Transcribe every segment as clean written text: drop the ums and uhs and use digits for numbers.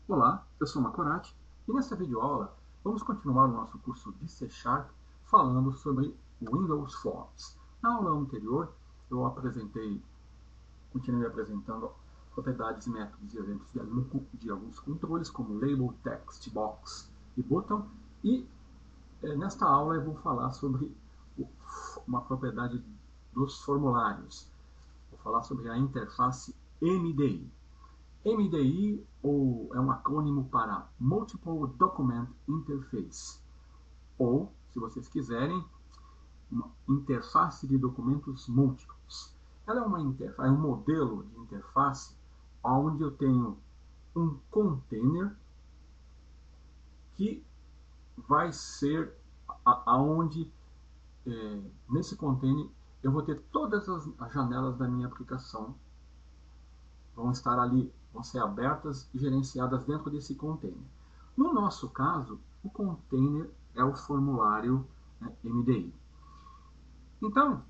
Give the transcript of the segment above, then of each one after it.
Olá, eu sou Macorati e nessa videoaula vamos continuar o nosso curso de C# falando sobre Windows Forms. Na aula anterior eu continuei apresentando propriedades, métodos e eventos de alguns controles como Label, Text, Box e Button, e nesta aula eu vou falar sobre uma propriedade dos formulários. Vou falar sobre a interface MDI. MDI é um acrônimo para Multiple Document Interface, ou, se vocês quiserem, uma interface de documentos múltiplos. Ela é um modelo de interface onde eu tenho um container que vai ser aonde nesse container eu vou ter todas as janelas da minha aplicação vão estar ali, vão ser abertas e gerenciadas dentro desse container. No nosso caso, o container é o formulário MDI. Então,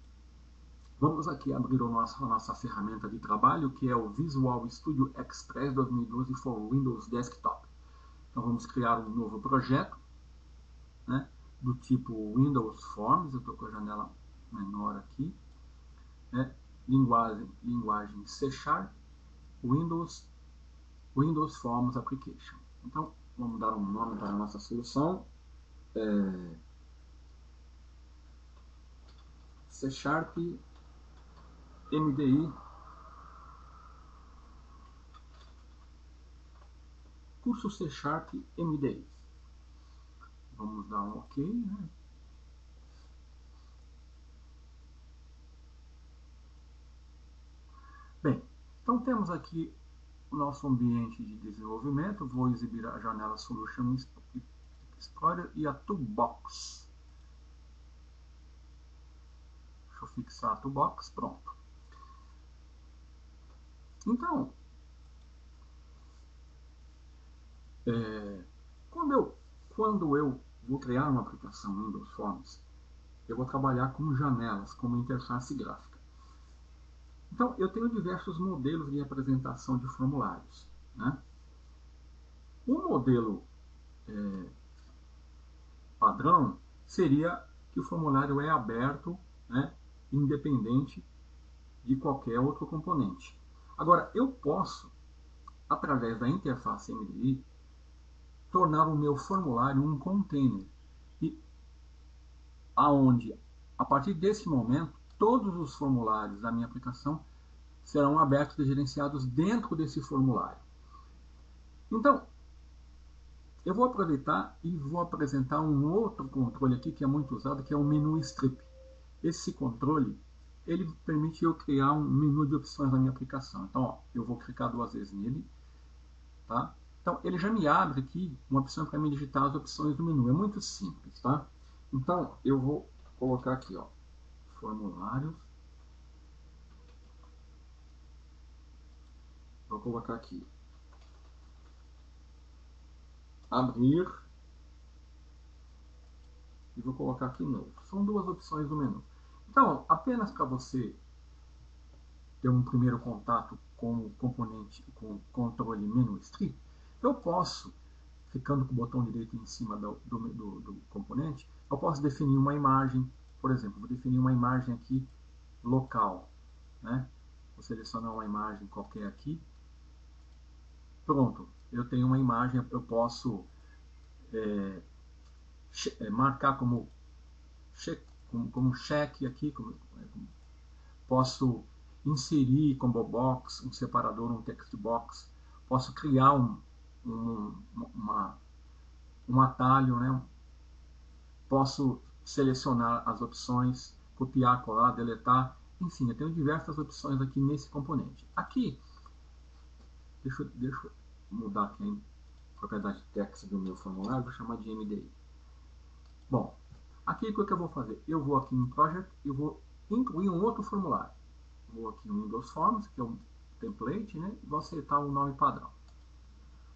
vamos aqui abrir a nossa ferramenta de trabalho, que é o Visual Studio Express 2012 for Windows Desktop. Então, vamos criar um novo projeto, do tipo Windows Forms. Eu estou com a janela menor aqui. Linguagem C#. Windows Forms Application. Então, vamos dar um nome para a nossa solução. C# MDI curso C# MDI. Vamos dar um OK. Bem, então temos aqui o nosso ambiente de desenvolvimento. Vou exibir a janela Solution Explorer e a Toolbox. Deixa eu fixar a Toolbox. Pronto. Então, quando eu vou criar uma aplicação Windows Forms, eu vou trabalhar com janelas como interface gráfica. Então, eu tenho diversos modelos de apresentação de formulários. O modelo padrão seria que o formulário é aberto, independente de qualquer outro componente. Agora, eu posso, através da interface MDI, tornar o meu formulário um container, aonde, a partir desse momento, todos os formulários da minha aplicação serão abertos e gerenciados dentro desse formulário. Então, eu vou aproveitar e vou apresentar um outro controle aqui que é muito usado, que é o menu strip. Esse controle, ele permite eu criar um menu de opções na minha aplicação. Então, eu vou clicar 2 vezes nele, tá? Então, ele já me abre aqui uma opção para me digitar as opções do menu. É muito simples, tá? Então, eu vou colocar aqui, formulários. Vou colocar aqui, abrir, e vou colocar aqui novo. São 2 opções do menu. Então, apenas para você ter um primeiro contato com o componente, com o controle menu strip, eu posso, clicando com o botão direito em cima do componente, eu posso definir uma imagem. Por exemplo, vou definir uma imagem aqui local. Vou selecionar uma imagem qualquer aqui. Pronto, eu tenho uma imagem. Eu posso marcar como cheque aqui. Posso inserir combo box, um separador, um text box. Posso criar um atalho, Posso selecionar as opções, copiar, colar, deletar. Enfim, eu tenho diversas opções aqui nesse componente. Aqui, deixa eu mudar aqui a propriedade de text do meu formulário, vou chamar de MDI. Bom, aqui o que eu vou fazer? Eu vou aqui em Project e vou incluir um outro formulário. Vou aqui em Windows Forms, que é um template, e vou aceitar o nome padrão.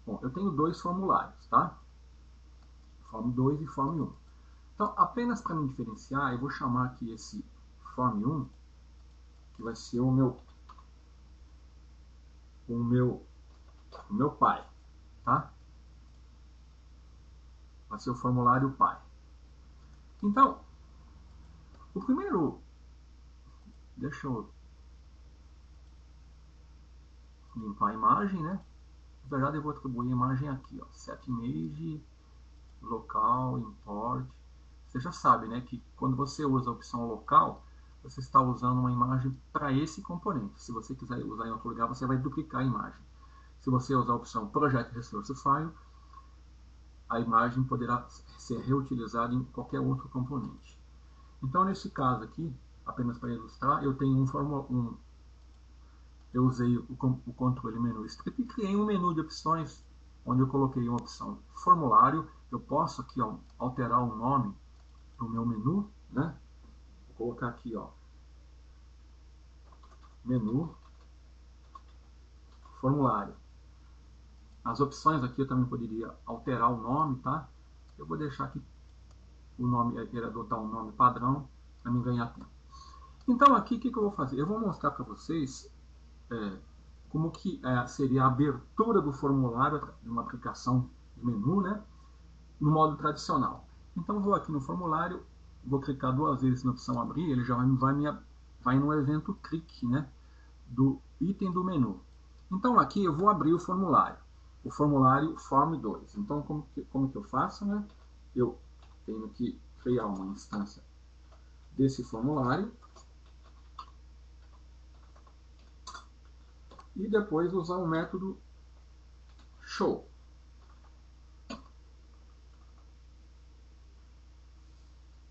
Bom, eu tenho 2 formulários, tá? Form 2 e Form 1. Então, apenas para me diferenciar, eu vou chamar aqui esse Form 1, que vai ser o meu pai, tá? vai ser o formulário pai. Então, o primeiro, deixa eu limpar a imagem, né? Na verdade, eu vou atribuir a imagem aqui, ó, set image, local, import. Você já sabe, né, que quando você usa a opção local, você está usando uma imagem para esse componente. Se você quiser usar em outro lugar, você vai duplicar a imagem. Se você usar a opção Project Resource File, a imagem poderá ser reutilizada em qualquer outro componente. Então, nesse caso aqui, apenas para ilustrar, eu tenho eu usei o controle menu strip e criei um menu de opções, onde eu coloquei uma opção formulário. Eu posso aqui, ó, alterar o nome do meu menu, né? Vou colocar aqui, ó, menu formulário. As opções aqui eu também poderia alterar o nome, tá? Eu vou deixar aqui o nome, ele adotar um nome padrão para me ganhar tempo. Então aqui o que eu vou fazer? Eu vou mostrar para vocês como que seria a abertura do formulário de uma aplicação de menu, né? No modo tradicional. Então vou aqui no formulário, vou clicar 2 vezes na opção abrir, ele já vai no evento clique, né? Do item do menu. Então aqui eu vou abrir o formulário Form 2. Então como que eu faço, né? Eu tenho que criar uma instância desse formulário e depois usar o método show.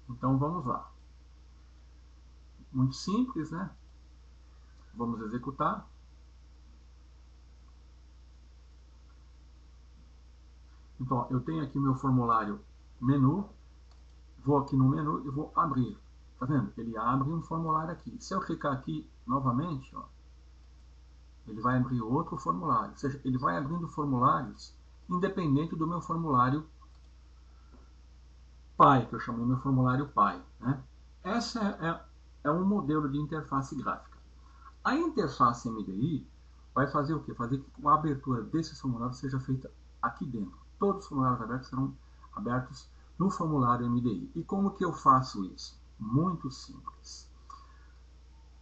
Então vamos lá. Muito simples, né? Vamos executar. Então, eu tenho aqui meu formulário menu, vou aqui no menu e vou abrir. Tá vendo? Ele abre um formulário aqui. Se eu clicar aqui novamente, ó, ele vai abrir outro formulário. Ou seja, ele vai abrindo formulários independente do meu formulário pai, que eu chamei meu formulário pai, né? Essa é um modelo de interface gráfica. A interface MDI vai fazer o quê? Fazer que a abertura desses formulários seja feita aqui dentro. Todos os formulários abertos serão abertos no formulário MDI. E como que eu faço isso? Muito simples.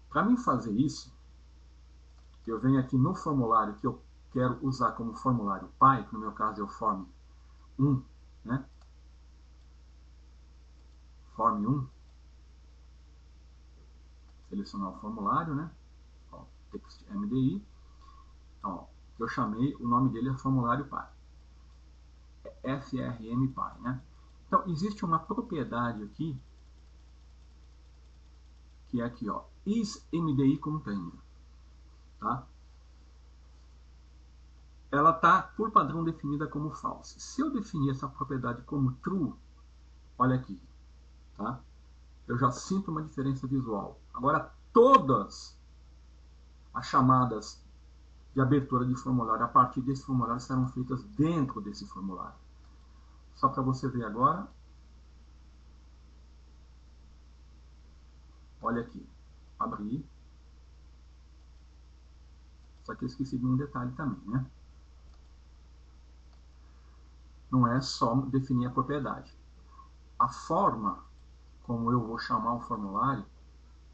Para mim fazer isso, eu venho aqui no formulário que eu quero usar como formulário pai, que no meu caso é o Form 1, né? Form 1. Selecionar o formulário, né? Ó, text MDI. Ó, eu chamei, o nome dele é formulário pai. FRM pai, né? Então, existe uma propriedade aqui, que é aqui, ó, is MDI container, tá? Ela tá, por padrão, definida como false. Se eu definir essa propriedade como true, olha aqui, tá? Eu já sinto uma diferença visual. Agora, todas as chamadas de abertura de formulário a partir desse formulário serão feitas dentro desse formulário. Só para você ver agora. Olha aqui. Abrir. Só que eu esqueci de um detalhe também, né? Não é só definir a propriedade. A forma como eu vou chamar o formulário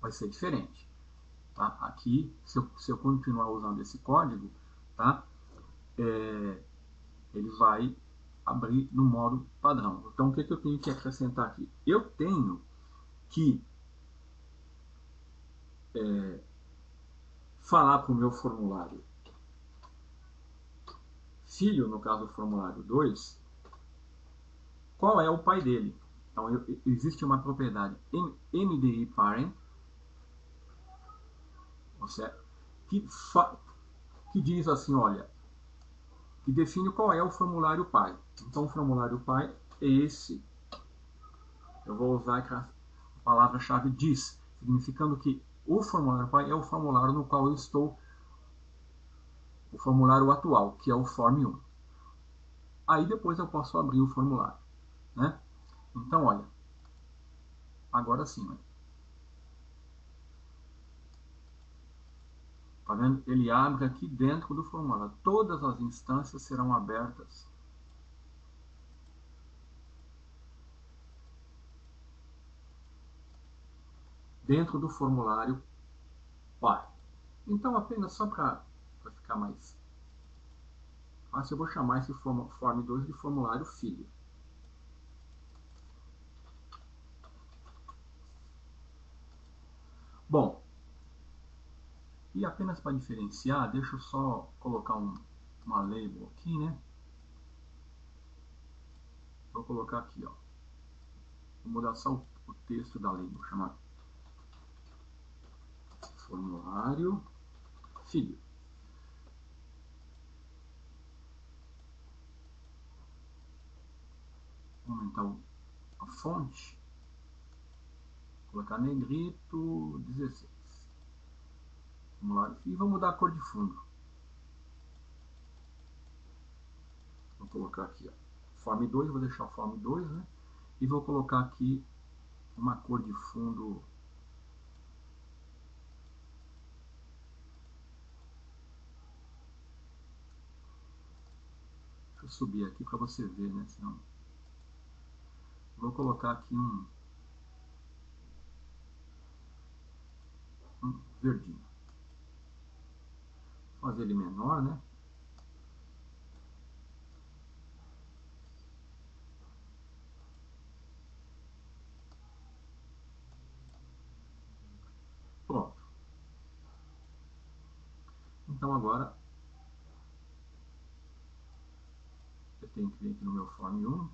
vai ser diferente. Tá? Aqui, se eu continuar usando esse código, tá? Ele vai abrir no modo padrão. Então, o que eu tenho que acrescentar aqui? Eu tenho que falar para o meu formulário filho, no caso do formulário 2, qual é o pai dele. Então, existe uma propriedade MDI parent, que diz assim, olha, que define qual é o formulário pai. Então, o formulário pai é esse. Eu vou usar a palavra-chave diz, significando que o formulário pai é o formulário no qual eu estou, o formulário atual, que é o Form 1. Aí depois eu posso abrir o formulário, né? Então, olha, agora sim, né? Tá vendo? Ele abre aqui dentro do formulário. Todas as instâncias serão abertas dentro do formulário pai. Então, apenas só para ficar mais fácil, eu vou chamar esse form 2 de formulário filho. Bom, e apenas para diferenciar, deixa eu só colocar uma label aqui, né? Vou colocar aqui, ó. Vou mudar só o texto da label, chamar formulário filho. Vou aumentar a fonte. Colocar negrito 16. Formulário filho. E vou mudar a cor de fundo. Vou colocar aqui, ó, form 2, vou deixar o form 2, né? E vou colocar aqui uma cor de fundo deixa eu subir aqui para você ver, né? Senão... Vou colocar aqui um verdinho. Vou fazer ele menor, né? Pronto. Então agora eu tenho que vir aqui no meu form 1.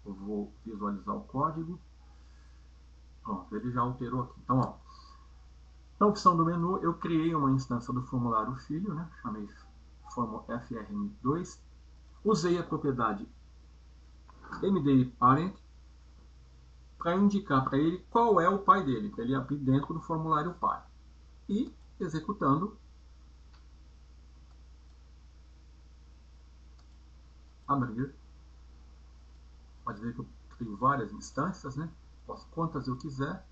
Eu vou visualizar o código. Pronto, ele já alterou aqui. Então, ó, na opção do menu, eu criei uma instância do formulário filho, né? Chamei frm2. Usei a propriedade mdParent para indicar para ele qual é o pai dele, para ele abrir dentro do formulário pai. E, executando, abrir. Pode ver que eu crio várias instâncias, né? Posso quantas eu quiser.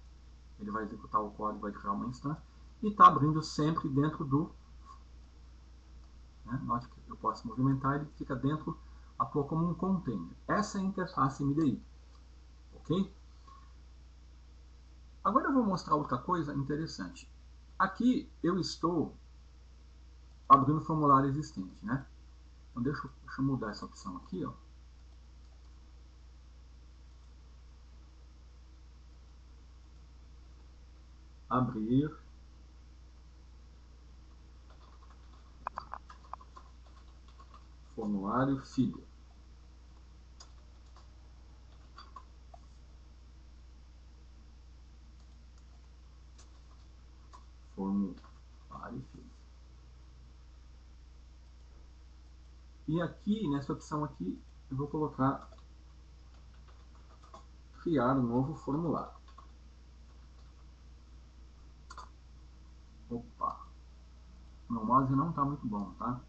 Ele vai executar o código, vai criar uma instância. E está abrindo sempre dentro do... Né? Note que eu posso movimentar, ele fica dentro, atua como um container. Essa é a interface MDI. Ok? Agora eu vou mostrar outra coisa interessante. Aqui eu estou abrindo o formulário existente, né? Então deixa eu mudar essa opção aqui, ó. Abrir formulário filho. Formulário filho. E aqui, nessa opção aqui, eu vou colocar criar um novo formulário. Opa! Meu mouse não está muito bom, tá?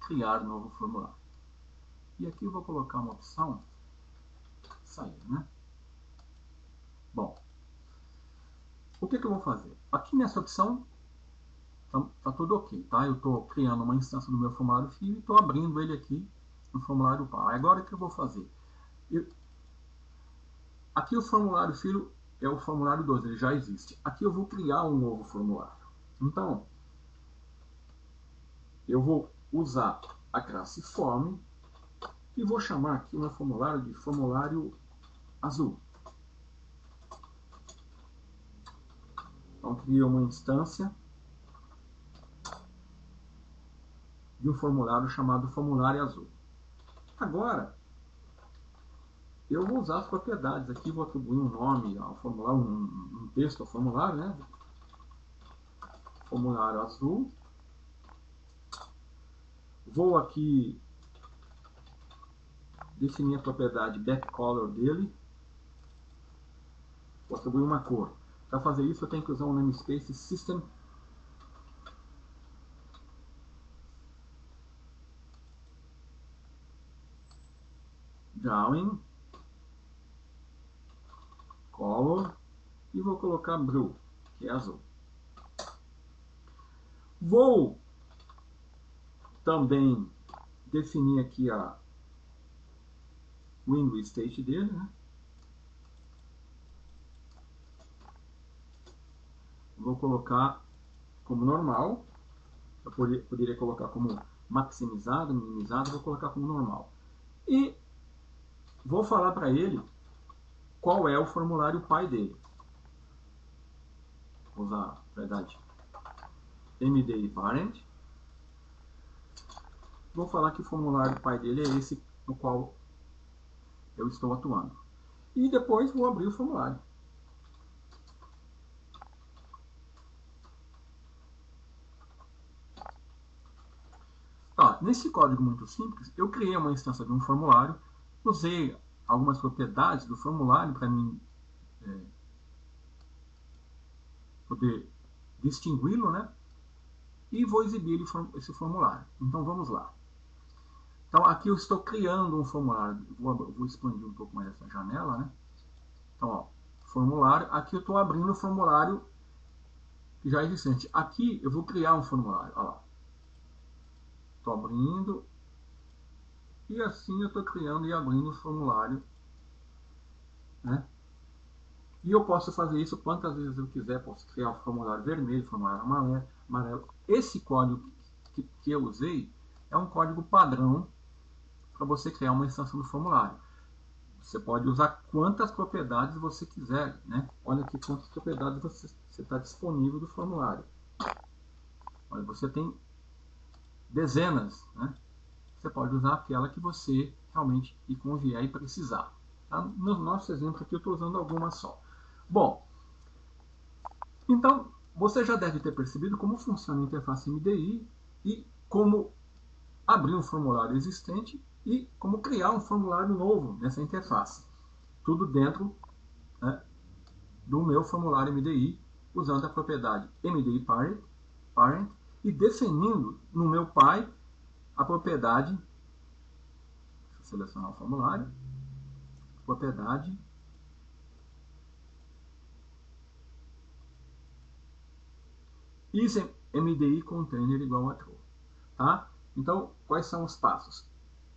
Criar novo formulário. E aqui eu vou colocar uma opção sair, né? Bom, o que eu vou fazer? Aqui nessa opção tá tudo ok, tá? Eu estou criando uma instância do meu formulário filho e estou abrindo ele aqui no formulário pai. Agora o que eu vou fazer? Aqui o formulário filho é o formulário 2, ele já existe. Aqui eu vou criar um novo formulário. Então, eu vou usar a classe form e vou chamar aqui o meu formulário de formulário azul. Então, crio uma instância de um formulário chamado formulário azul. Agora, eu vou usar as propriedades aqui, vou atribuir um nome ao formulário, um texto ao formulário, né? Formulário azul. Vou aqui definir a propriedade backcolor dele. Vou atribuir uma cor. Para fazer isso, eu tenho que usar um namespace system drawing color e vou colocar blue, que é azul. Vou também definir aqui window state dele, né? Vou colocar como normal. Eu poderia colocar como maximizado, minimizado, vou colocar como normal. E vou falar para ele qual é o formulário pai dele. Vou usar, na verdade, MDI parent. Vou falar que o formulário pai dele é esse no qual eu estou atuando. E depois vou abrir o formulário. Nesse código muito simples, eu criei uma instância de um formulário, usei algumas propriedades do formulário para mim poder distingui-lo, né? E vou exibir esse formulário. Então vamos lá. Então aqui eu estou criando um formulário. Vou expandir um pouco mais essa janela, né? Então, ó, formulário. Aqui eu estou abrindo o formulário já existente. Aqui eu vou criar um formulário. Ó lá. Estou abrindo. E assim eu estou criando e abrindo o formulário, né? E eu posso fazer isso quantas vezes eu quiser. Posso criar um formulário vermelho, formulário amarelo. Esse código que eu usei é um código padrão para você criar uma instância do formulário. Você pode usar quantas propriedades você quiser, né? Olha aqui quantas propriedades você está disponível do formulário. Olha, você tem dezenas, né? Você pode usar aquela que você realmente e convier e precisar. Tá? No nosso exemplo aqui eu estou usando algumas só. Bom, então você já deve ter percebido como funciona a interface MDI e como abrir um formulário existente e como criar um formulário novo nessa interface. Tudo dentro, né, do meu formulário MDI, usando a propriedade MDI parent e definindo no meu pai a propriedade, deixa eu selecionar o formulário, propriedade isMDI container igual a true. Tá? Então, quais são os passos?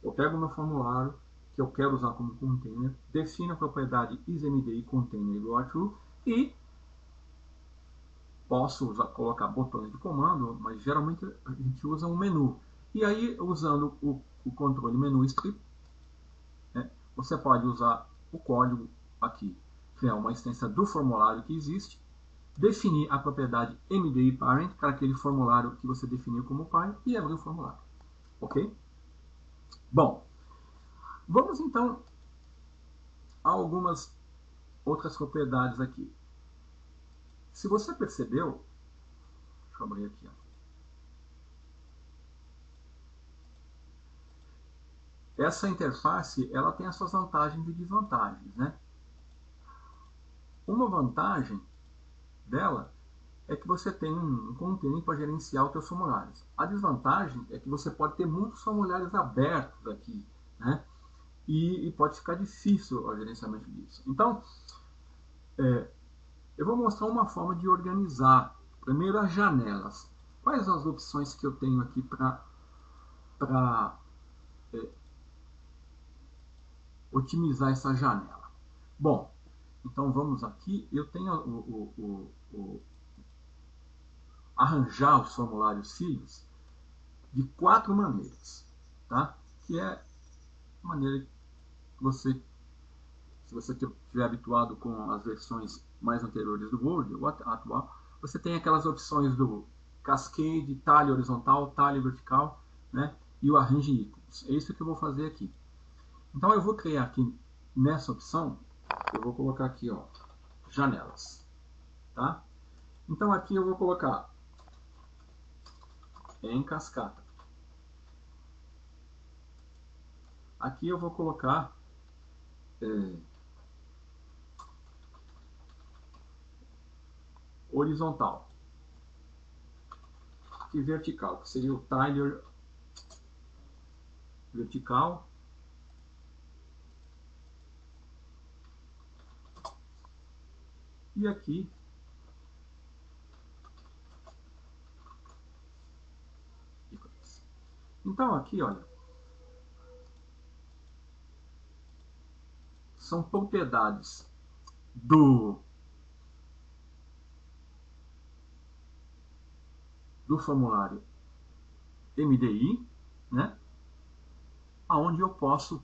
Eu pego o meu formulário que eu quero usar como container, defino a propriedade isMDI container igual a true e posso colocar botões de comando, mas geralmente a gente usa um menu. E aí, usando o controle menu script, né, você pode usar o código aqui, criar uma extensão do formulário que existe, definir a propriedade MDI parent para aquele formulário que você definiu como pai e abrir o formulário. Ok? Bom, vamos então a algumas outras propriedades aqui. Se você percebeu, deixa eu abrir aqui, ó. Essa interface ela tem as suas vantagens e desvantagens, né? Uma vantagem dela é que você tem um container para gerenciar os seus formulários. A desvantagem é que você pode ter muitos formulários abertos aqui, né? E pode ficar difícil o gerenciamento disso. Então, eu vou mostrar uma forma de organizar primeiro as janelas. Quais as opções que eu tenho aqui para otimizar essa janela? Bom, então vamos aqui. Eu tenho arranjar os formulários filhos de 4 maneiras, tá? Que é a maneira que você, se você estiver habituado com as versões mais anteriores do Word, ou atual, você tem aquelas opções do Cascade, talhe horizontal, talhe vertical, né? E o Arrange Icons. É isso que eu vou fazer aqui. Então eu vou criar aqui nessa opção, eu vou colocar aqui, ó, janelas, tá? Então aqui eu vou colocar em cascata. Aqui eu vou colocar horizontal e vertical, que seria o tiler vertical. E aqui então aqui, olha, são propriedades do formulário MDI, né? Onde eu posso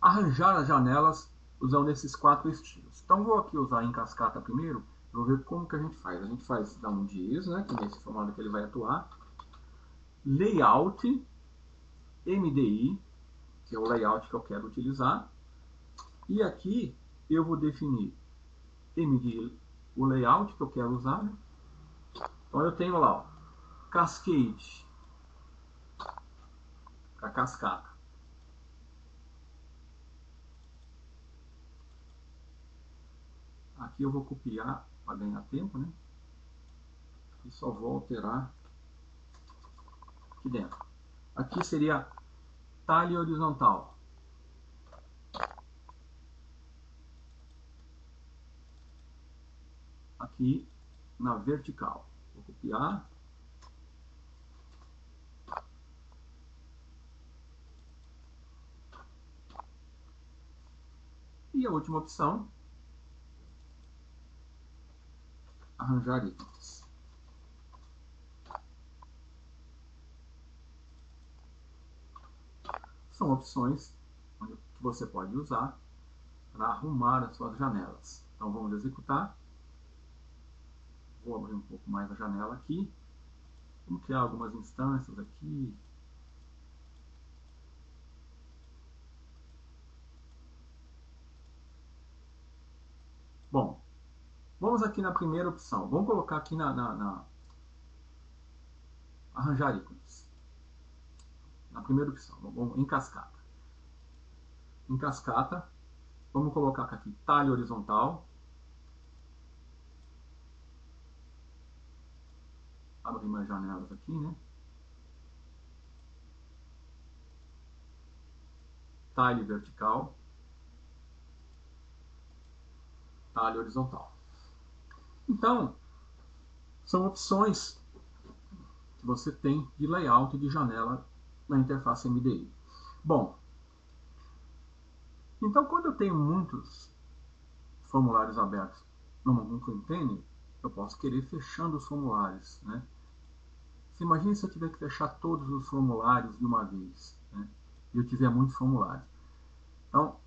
arranjar as janelas usando esses 4 estilos. Então vou aqui usar em cascata primeiro, vou ver como que a gente faz. A gente faz dar um diz, né, que nesse formulário que ele vai atuar, layout MDI, que é o layout que eu quero utilizar, e aqui eu vou definir MDI, o layout que eu quero usar, né? Então eu tenho lá, ó, Cascade, a cascata. Aqui eu vou copiar para ganhar tempo, né? E só vou alterar aqui dentro. Aqui seria talhe horizontal. Aqui na vertical. Vou copiar. E a última opção, arranjar itens. São opções que você pode usar para arrumar as suas janelas. Então vamos executar. Vou abrir um pouco mais a janela aqui. Vamos criar algumas instâncias aqui. Bom, vamos aqui na primeira opção. Vamos colocar aqui na arranjar ícones. Na primeira opção, vamos em cascata. Em cascata, vamos colocar aqui talhe horizontal. Abrir mais janelas aqui, né? Talhe vertical. Talhe horizontal. Então, são opções que você tem de layout de janela na interface MDI. Bom, então quando eu tenho muitos formulários abertos num container, eu posso querer fechando os formulários, né? Você imagina se eu tiver que fechar todos os formulários de uma vez, né? E eu tiver muitos formulários. Então,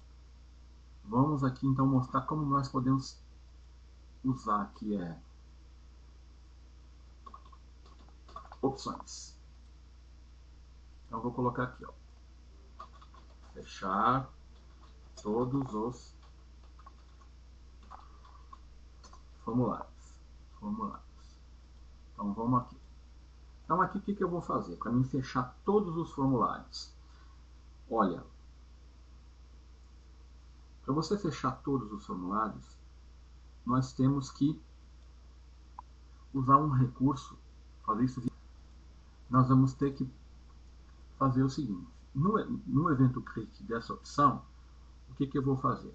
vamos aqui então mostrar como nós podemos usar aqui opções. Então vou colocar aqui, ó, fechar todos os formulários. Então vamos aqui. Então aqui o que eu vou fazer? Para mim fechar todos os formulários. Olha, para você fechar todos os formulários, nós temos que usar um recurso, fazer isso. Nós vamos ter que fazer o seguinte. No evento click dessa opção, o que eu vou fazer?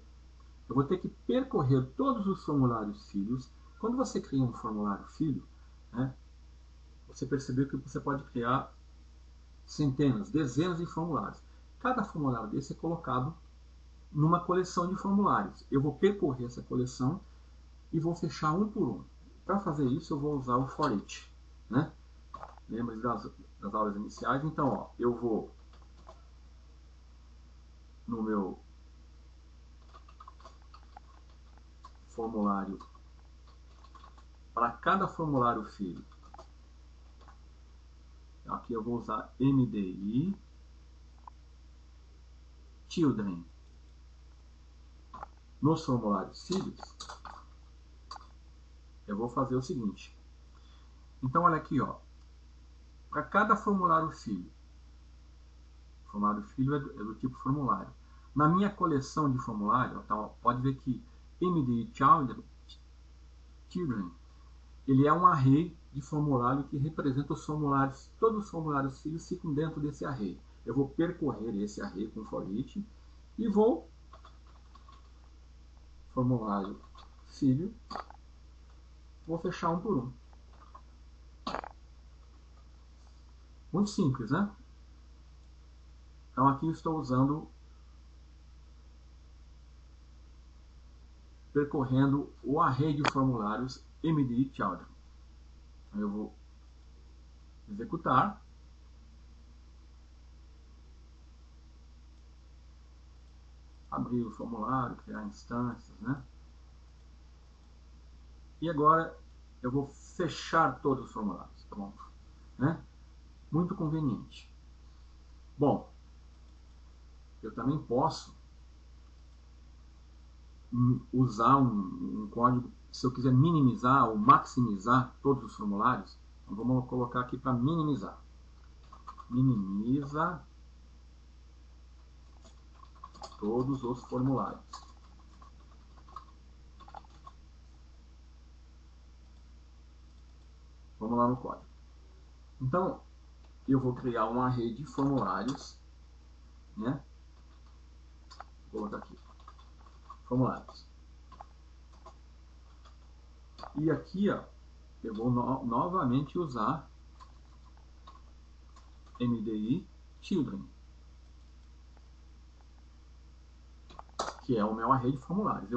Eu vou ter que percorrer todos os formulários filhos. Quando você cria um formulário filho, né, você percebeu que você pode criar centenas, dezenas de formulários. Cada formulário desse é colocado numa coleção de formulários. Eu vou percorrer essa coleção e vou fechar um por um. Para fazer isso, eu vou usar o for each, né? Lembra das aulas iniciais? Então, ó, eu vou no meu formulário, para cada formulário filho, aqui eu vou usar MDI children. Nos formulários filhos, eu vou fazer o seguinte. Então, olha aqui, ó, para cada formulário filho é do tipo formulário. Na minha coleção de formulário, tá, pode ver que MDI children, ele é um array de formulário que representa os formulários, todos os formulários filhos ficam dentro desse array. Eu vou percorrer esse array com for each e vou formulário filho, vou fechar um por um. Muito simples, né? Então aqui eu estou usando percorrendo o array de formulários MDI Children. Eu vou executar. Abrir o formulário, criar instâncias, né? E agora eu vou fechar todos os formulários. Pronto, né? Muito conveniente. Bom, eu também posso usar um código, se eu quiser minimizar ou maximizar todos os formulários. Então vamos colocar aqui para minimizar. Minimiza todos os formulários. Vamos lá no código. Então, eu vou criar um array de formulários, né? Vou colocar aqui, formulários. E aqui, ó, eu vou novamente usar MDI Children, que é o meu array de formulários.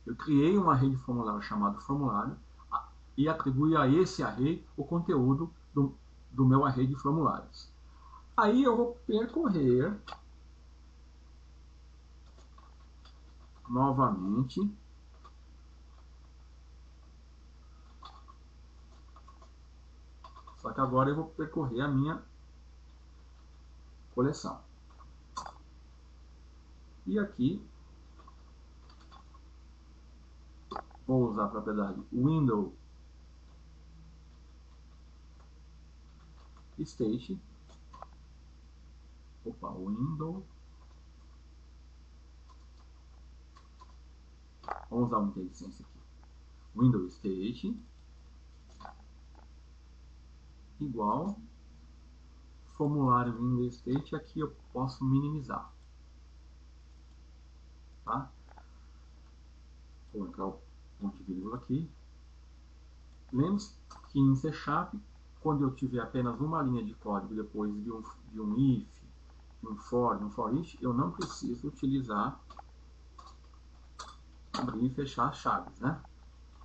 Eu criei um array de formulário chamado formulário e atribuí a esse array o conteúdo do meu array de formulários. Aí eu vou percorrer novamente só que agora eu vou percorrer a minha coleção. E aqui vou usar a propriedade window state. Window. Vamos usar uma inteligência aqui. Window state igual formulário window state. Aqui eu posso minimizar. Tá? Vou colocar o ponto de vírgula aqui. Lembre-se que em C#, quando eu tiver apenas uma linha de código depois de um if, de um for, de um for each, eu não preciso utilizar abrir e fechar as chaves, né?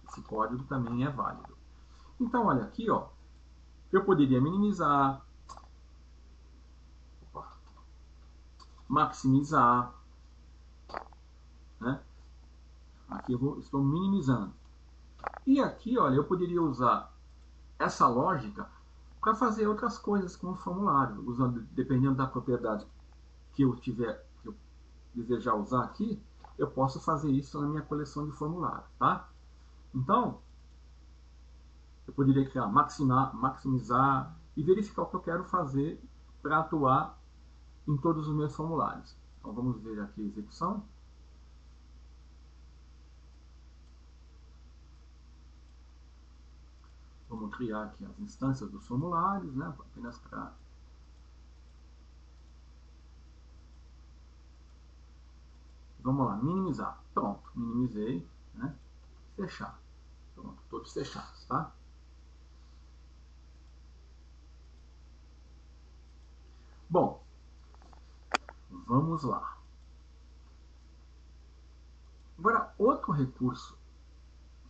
Esse código também é válido. Então, olha aqui, ó, eu poderia minimizar, maximizar, né? Aqui estou minimizando. E aqui, olha, eu poderia usar essa lógica para fazer outras coisas com o formulário, usando, dependendo da propriedade que eu desejar usar aqui, eu posso fazer isso na minha coleção de formulários, tá? Então, eu poderia criar maximizar e verificar o que eu quero fazer para atuar em todos os meus formulários. Então, vamos ver aqui a execução. Vamos criar aqui as instâncias dos formulários, né? Apenas para... Vamos lá, minimizar. Pronto, minimizei, né? Fechar. Pronto, todos fechados, tá? Bom, vamos lá. Agora, outro recurso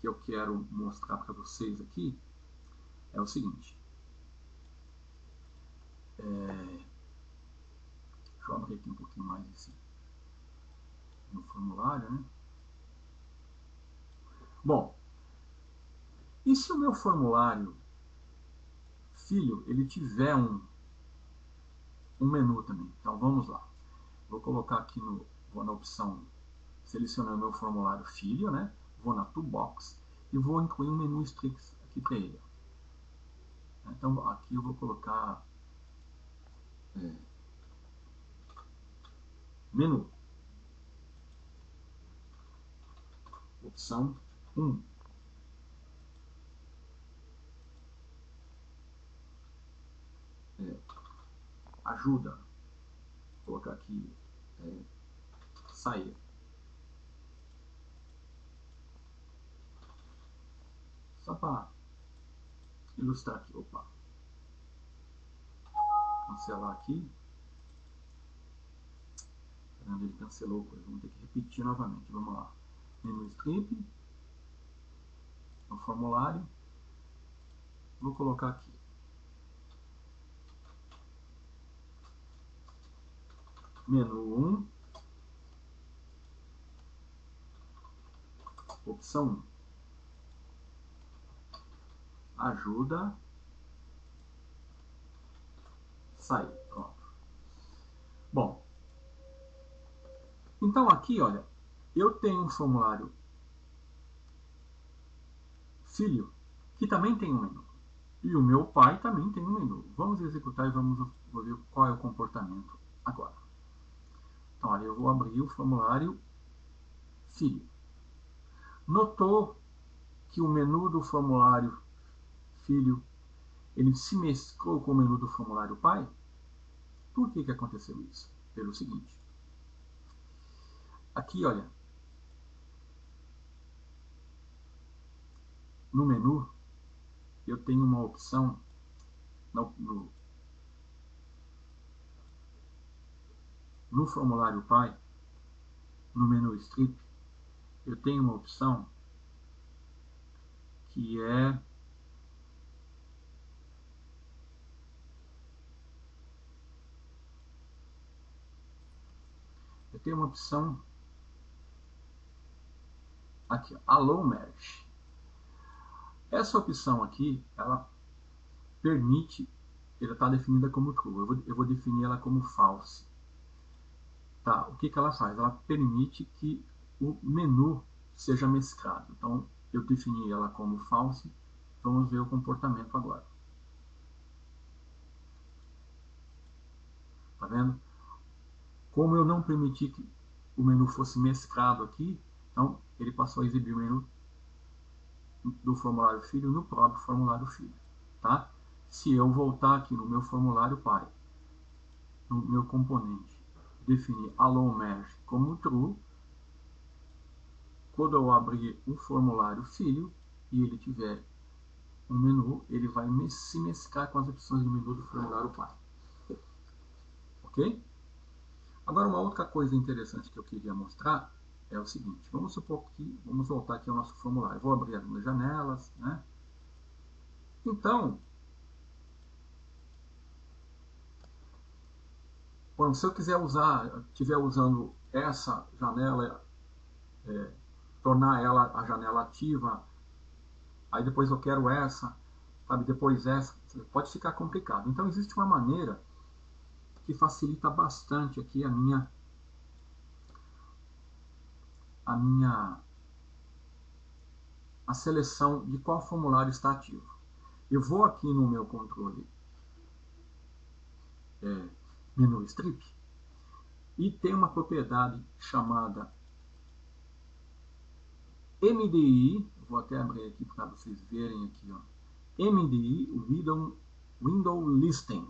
que eu quero mostrar para vocês aqui é o seguinte. Deixa eu abrir aqui um pouquinho mais no formulário, né? Bom, e se o meu formulário filho ele tiver um menu também? Então vamos lá. Vou colocar aqui vou na opção selecionando meu formulário filho, né? Vou na toolbox e vou incluir um menu Strix aqui para ele. Então aqui eu vou colocar menu, opção 1. Ajuda, vou colocar aqui sair. Só para ilustrar aqui, opa, cancelar aqui. vendo? Ele cancelou coisa. Vamos ter que repetir novamente. Vamos lá. Menu strip. No formulário. Vou colocar aqui. Menu 1. Opção 1. Ajuda. Sair. Pronto. Bom. Então aqui, olha. Eu tenho um formulário filho que também tem um menu. E o meu pai também tem um menu. Vamos executar e vamos ver qual é o comportamento agora. Então, olha, eu vou abrir o formulário filho. Notou que o menu do formulário filho, ele se mesclou com o menu do formulário pai? Por que aconteceu isso? Pelo seguinte. Aqui, olha. No menu, eu tenho uma opção no formulário pai, no menu strip, eu tenho uma opção que é aqui, Allow Merge. Essa opção aqui, ela permite, ela está definida como true. Eu vou definir ela como false. Tá, o que ela faz? Ela permite que o menu seja mesclado. Então, eu defini ela como false. Vamos ver o comportamento agora. Tá vendo? Como eu não permiti que o menu fosse mesclado aqui, então ele passou a exibir o menu do formulário filho no próprio formulário filho. Tá? Se eu voltar aqui no meu formulário pai, no meu componente, definir Allow Merge como true, quando eu abrir o formulário filho e ele tiver um menu, ele vai se mesclar com as opções do menu do formulário pai. Ok? Agora, uma outra coisa interessante que eu queria mostrar é o seguinte. Vamos supor que, vamos voltar aqui ao nosso formulário. Vou abrir algumas janelas, né? Então, bom, se eu quiser estiver usando essa janela, tornar ela a janela ativa, aí depois eu quero essa, sabe, depois essa, pode ficar complicado. Então, existe uma maneira que facilita bastante aqui a seleção de qual formulário está ativo. Eu vou aqui no meu controle menu strip e tem uma propriedade chamada MDI, vou até abrir aqui para vocês verem aqui, ó, MDI Window Listing,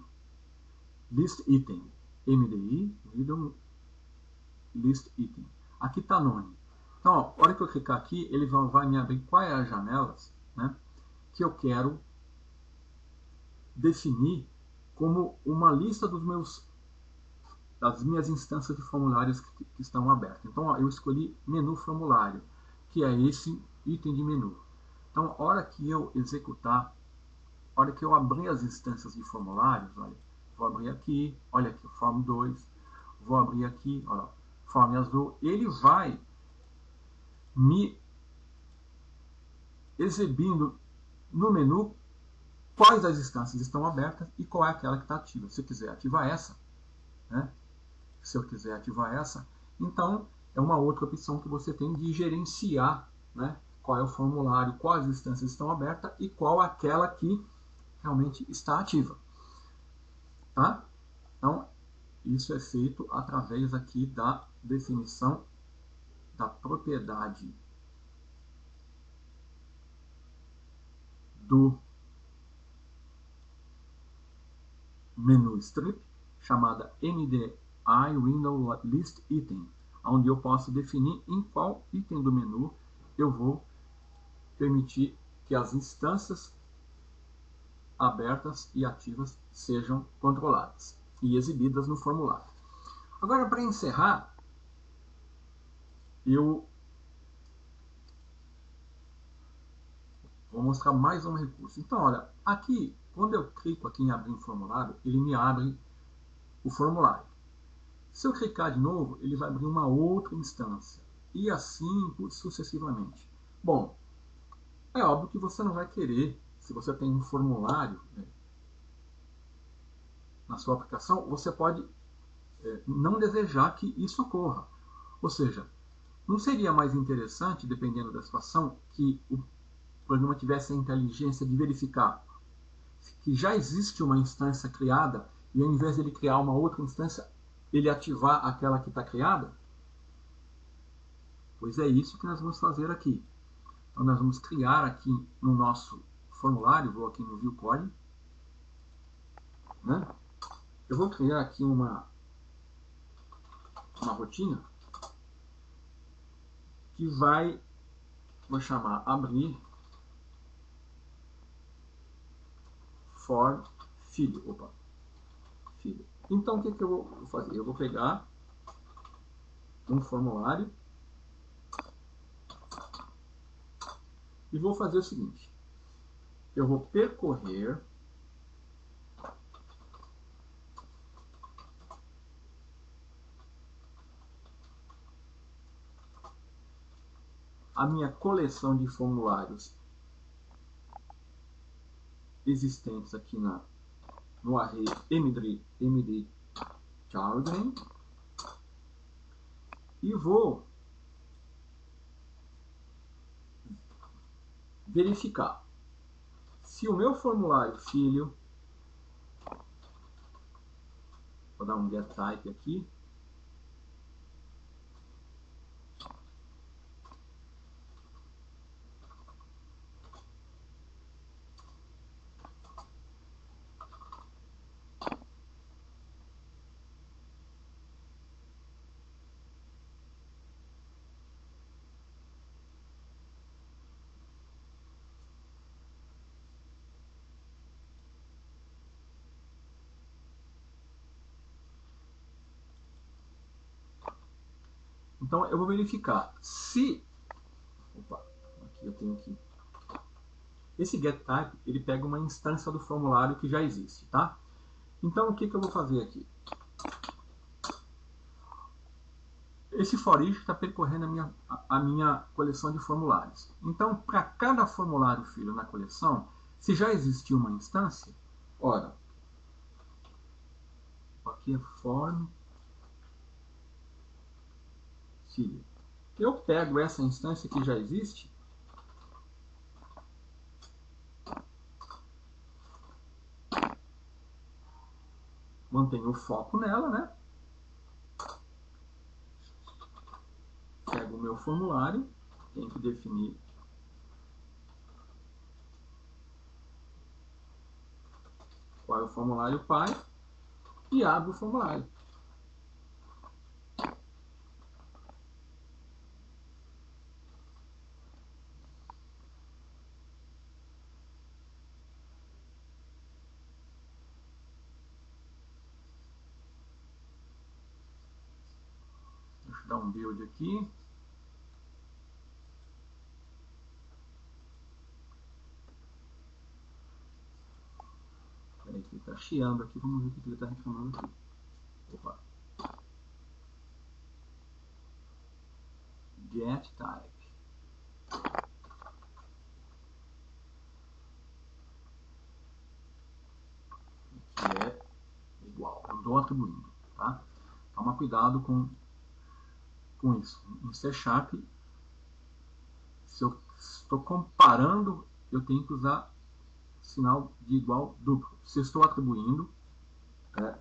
List Item, MDI Window List Item. Aqui está nome. Então, ó, a hora que eu clicar aqui, ele vai me abrir quais as janelas, né, que eu quero definir como uma lista das minhas instâncias de formulários que estão abertas. Então, ó, eu escolhi menu formulário, que é esse item de menu. Então, a hora que eu executar, a hora que eu abrir as instâncias de formulários, olha, vou abrir aqui, olha aqui, o Form 2, vou abrir aqui, olha, Form azul, ele vai me exibindo no menu quais das instâncias estão abertas e qual é aquela que está ativa. Se eu quiser ativar essa, né? Se eu quiser ativar essa, então é uma outra opção que você tem de gerenciar, né, qual é o formulário, quais instâncias estão abertas e qual aquela que realmente está ativa. Tá? Então, isso é feito através aqui da definição da propriedade do menu strip, chamada MDI Window List Item, onde eu posso definir em qual item do menu eu vou permitir que as instâncias abertas e ativas sejam controladas e exibidas no formulário. Agora, para encerrar, eu vou mostrar mais um recurso. Então, olha, aqui, quando eu clico aqui em abrir um formulário, ele me abre o formulário. Se eu clicar de novo, ele vai abrir uma outra instância. E assim sucessivamente. Bom, é óbvio que você não vai querer, se você tem um formulário, né, na sua aplicação, você pode não desejar que isso ocorra. Ou seja, não seria mais interessante, dependendo da situação, que o programa tivesse a inteligência de verificar que já existe uma instância criada e ao invés de ele criar uma outra instância, ele ativar aquela que está criada? Pois é isso que nós vamos fazer aqui. Então nós vamos criar aqui no nosso formulário, vou aqui no View Code, né? Eu vou criar aqui uma rotina que vou chamar abrir for filho. Opa, filho. Então o que eu vou fazer? Eu vou pegar um formulário e vou fazer o seguinte. Eu vou percorrer a minha coleção de formulários existentes aqui no array md children e vou verificar se o meu formulário filho, vou dar um get type aqui, então eu vou verificar se, opa, aqui eu tenho aqui, esse getType ele pega uma instância do formulário que já existe, tá? Então o que eu vou fazer aqui? Esse for each está percorrendo a minha coleção de formulários. Então, para cada formulário filho na coleção, se já existiu uma instância, ora, aqui é form filho. Eu pego essa instância que já existe mantenho o foco nela, né? Pego o meu formulário, tenho que definir qual é o formulário pai e abro o formulário. Deixa eu dar um build aqui. Peraí que ele está chiando aqui, vamos ver o que ele está reclamando aqui. Opa. Get type. Que é igual. Eu estou atribuindo, tá? Toma cuidado com isso. Em C Sharp, se eu estou comparando, eu tenho que usar sinal de igual duplo. Se eu estou atribuindo, é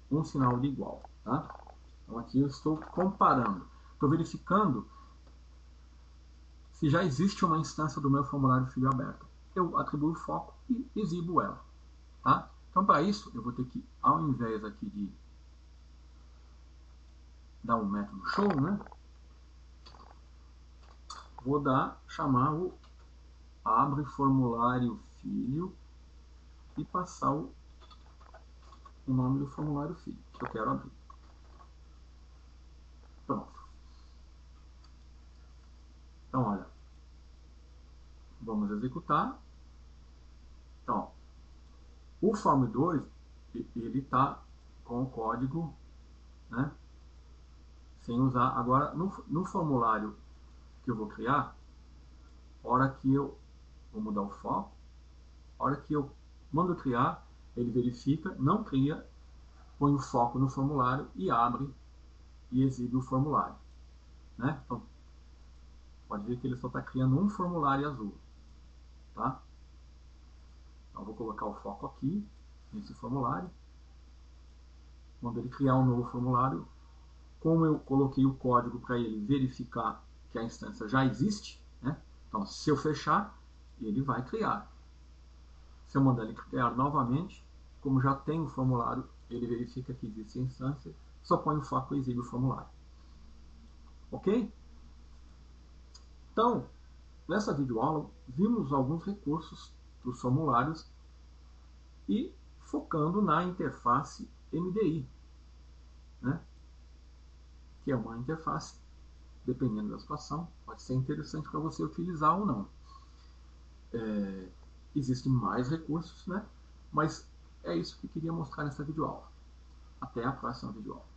um sinal de igual, tá? Então aqui eu estou comparando. Estou verificando se já existe uma instância do meu formulário filho aberto. Eu atribuo o foco e exibo ela, tá? Então, para isso, eu vou ter que, ao invés aqui de dar um método show, né? Vou chamar o abre formulário filho e passar o nome do formulário filho que eu quero abrir. Pronto. Então, olha, vamos executar. Então, o Form 2, ele está com o código, né, sem usar. Agora, no formulário que eu vou criar, a hora que eu vou mudar o foco, a hora que eu mando criar, ele verifica, não cria, põe o foco no formulário e abre e exibe o formulário, né? Então, pode ver que ele só está criando um formulário azul, tá? Então, vou colocar o foco aqui, nesse formulário. Quando ele criar um novo formulário, como eu coloquei o código para ele verificar que a instância já existe, né? Então, se eu fechar, ele vai criar. Se eu mandar ele criar novamente, como já tem o formulário, ele verifica que existe a instância, só põe o foco e exibe o formulário. Ok? Então, nessa videoaula, vimos alguns recursos dos formulários e focando na interface MDI, né? Que é uma interface, dependendo da situação, pode ser interessante para você utilizar ou não. Existem mais recursos, né? Mas é isso que eu queria mostrar nessa videoaula. Até a próxima videoaula.